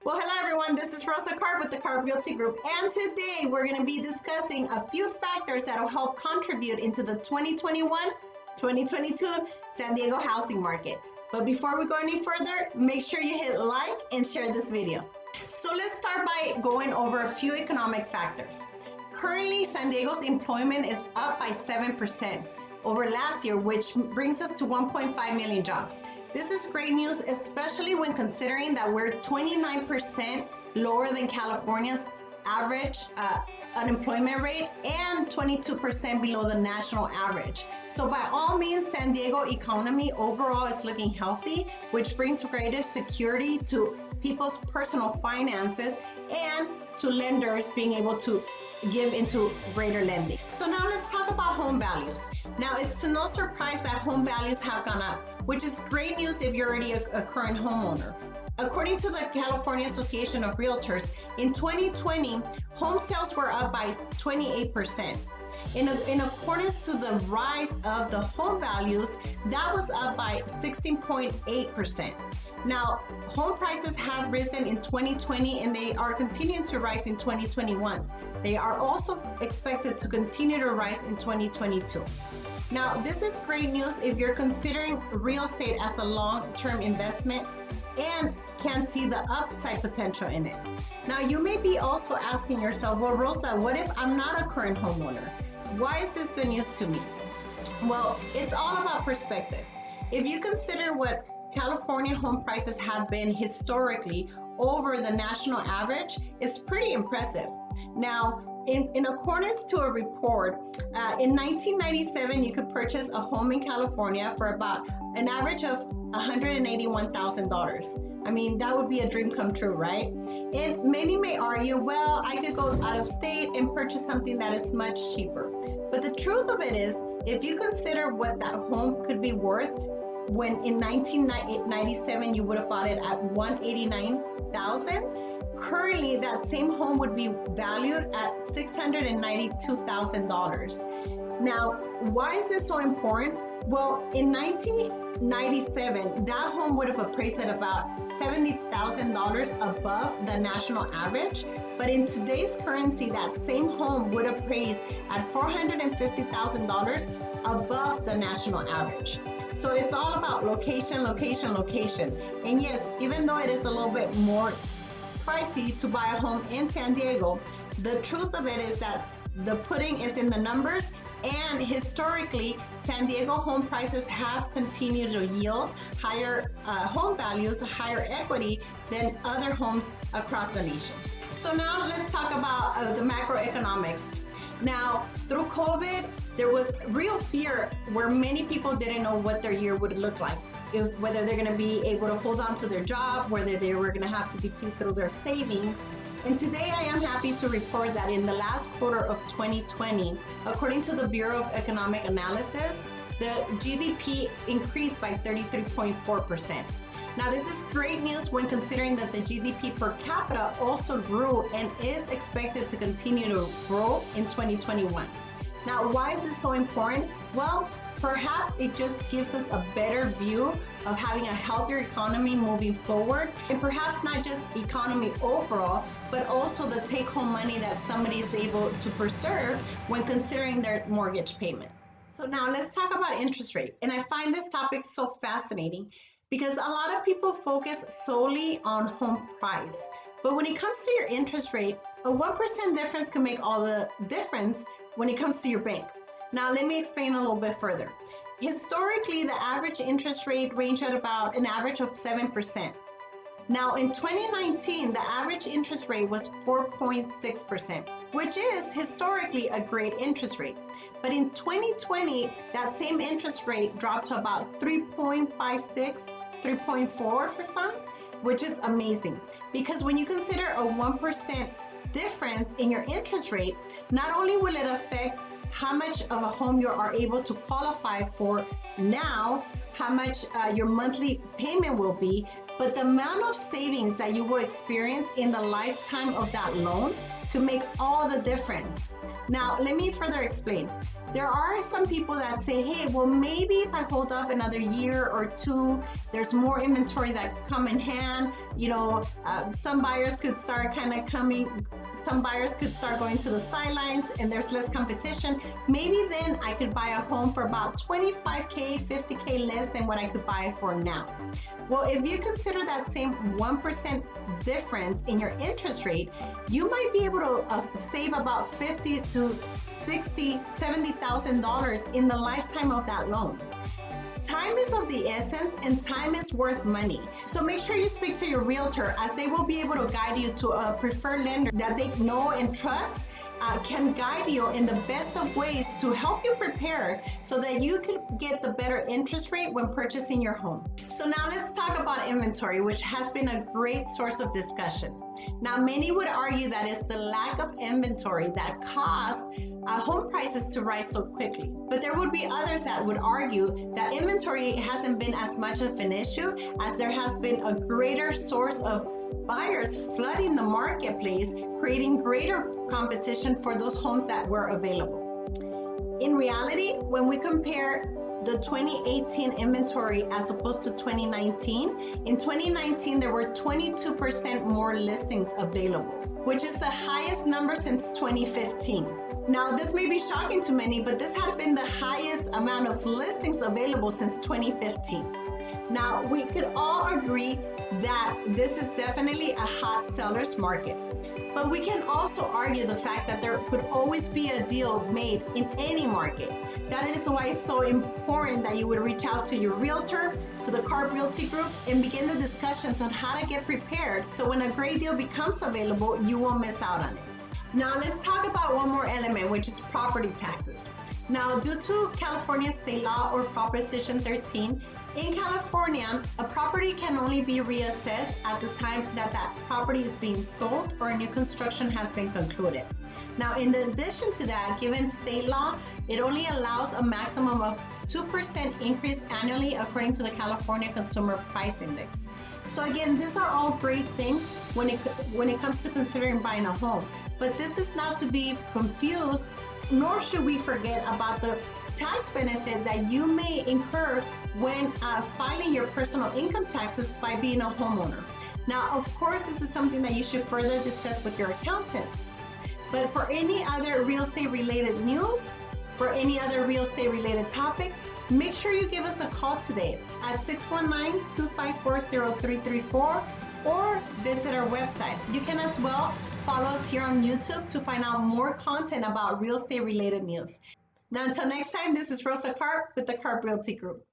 Well, hello everyone, this is Karp with the Karp Realty Group, and today we're going to be discussing a few factors that will help contribute into the 2021-2022 San Diego housing market. But before we go any further, make sure you hit like and share this video. So let's start by going over a few economic factors. Currently, San Diego's employment is up by 7% over last year, which brings us to 1.5 million jobs. This is great news, especially when considering that we're 29% lower than California's average unemployment rate and 22% below the national average. So by all means, San Diego economy overall is looking healthy, which brings greater security to people's personal finances and to lenders being able to give into greater lending. So now let's talk about home values. Now, it's to no surprise that home values have gone up, which is great news if you're already a current homeowner. According to the California Association of Realtors, in 2020, home sales were up by 28%. In accordance to the rise of the home values, that was up by 16.8%. Now, home prices have risen in 2020 and they are continuing to rise in 2021. They are also expected to continue to rise in 2022. Now, this is great news if you're considering real estate as a long-term investment and can see the upside potential in it. Now, you may be also asking yourself, well, Rosa, what if I'm not a current homeowner? Why is this good news to me? Well, it's all about perspective. If you consider what California home prices have been historically over the national average, it's pretty impressive. Now, in accordance to a report, in 1997, you could purchase a home in California for about an average of $181,000. I mean, that would be a dream come true, right? And many may argue, well, I could go out of state and purchase something that is much cheaper. But the truth of it is, if you consider what that home could be worth, when in 1997 you would have bought it at $189,000, currently that same home would be valued at $692,000. Now, why is this so important? Well, in 1997, that home would have appraised at about $70,000 above the national average. But in today's currency, that same home would appraise at $450,000 above the national average. So it's all about location, location, location. And yes, even though it is a little bit more pricey to buy a home in San Diego, the truth of it is that the pudding is in the numbers, and historically, San Diego home prices have continued to yield higher home values, higher equity than other homes across the nation. So now let's talk about the macroeconomics. Now, through COVID, there was real fear where many people didn't know what their year would look like. Whether they're going to be able to hold on to their job, whether they were going to have to deplete through their savings. And today I am happy to report that in the last quarter of 2020, according to the Bureau of Economic Analysis, the GDP increased by 33.4%. Now, this is great news when considering that the GDP per capita also grew and is expected to continue to grow in 2021. Now, why is this so important? Well, perhaps it just gives us a better view of having a healthier economy moving forward, and perhaps not just economy overall, but also the take-home money that somebody is able to preserve when considering their mortgage payment. So now let's talk about interest rate. And I find this topic so fascinating because a lot of people focus solely on home price. But when it comes to your interest rate, a 1% difference can make all the difference when it comes to your bank. Now, let me explain a little bit further. Historically, the average interest rate ranged at about an average of 7%. Now, in 2019, the average interest rate was 4.6%, which is historically a great interest rate. But in 2020, that same interest rate dropped to about 3.56, 3.4 for some, which is amazing. Because when you consider a 1% difference in your interest rate, not only will it affect how much of a home you are able to qualify for now, how much your monthly payment will be, but the amount of savings that you will experience in the lifetime of that loan could make all the difference. Now, let me further explain. There are some people that say, hey, well, maybe if I hold up another year or two, there's more inventory that could come in hand. Some buyers could start some buyers could start going to the sidelines and there's less competition. Maybe then I could buy a home for about 25K, 50K less than what I could buy for now. Well, if you consider that same 1% difference in your interest rate, you might be able to save about $50,000 to $60,000, $70,000 in the lifetime of that loan. Time is of the essence and time is worth money. So make sure you speak to your realtor, as they will be able to guide you to a preferred lender that they know and trust, can guide you in the best of ways to help you prepare so that you can get the better interest rate when purchasing your home. So now let's talk about inventory, which has been a great source of discussion. Now, many would argue that it's the lack of inventory that caused home prices to rise so quickly. But there would be others that would argue that inventory hasn't been as much of an issue, as there has been a greater source of buyers flooding the marketplace, creating greater competition for those homes that were available. In reality, when we compare the 2018 inventory as opposed to 2019, in 2019 there were 22% more listings available, which is the highest number since 2015. Now, this may be shocking to many, but this had been the highest amount of listings available since 2015. Now, we could all agree that this is definitely a hot seller's market, but we can also argue the fact that there could always be a deal made in any market. That is why it's so important that you would reach out to your realtor, to the Karp Realty Group, and begin the discussions on how to get prepared so when a great deal becomes available, you won't miss out on it. Now, let's talk about one more element, which is property taxes. Now, due to California state law or Proposition 13, in California, a property can only be reassessed at the time that that property is being sold or new construction has been concluded. Now, in addition to that, given state law, it only allows a maximum of 2% increase annually according to the California Consumer Price Index. So again, these are all great things when it comes to considering buying a home. But this is not to be confused, nor should we forget about the tax benefit that you may incur when filing your personal income taxes by being a homeowner. Now, of course, this is something that you should further discuss with your accountant. But for any other real estate related news, for any other real estate related topics, make sure you give us a call today at 619-254-0334 or visit our website. You can as well follow us here on YouTube to find out more content about real estate related news. Now, until next time, this is Rosa Karp with the Karp Realty Group.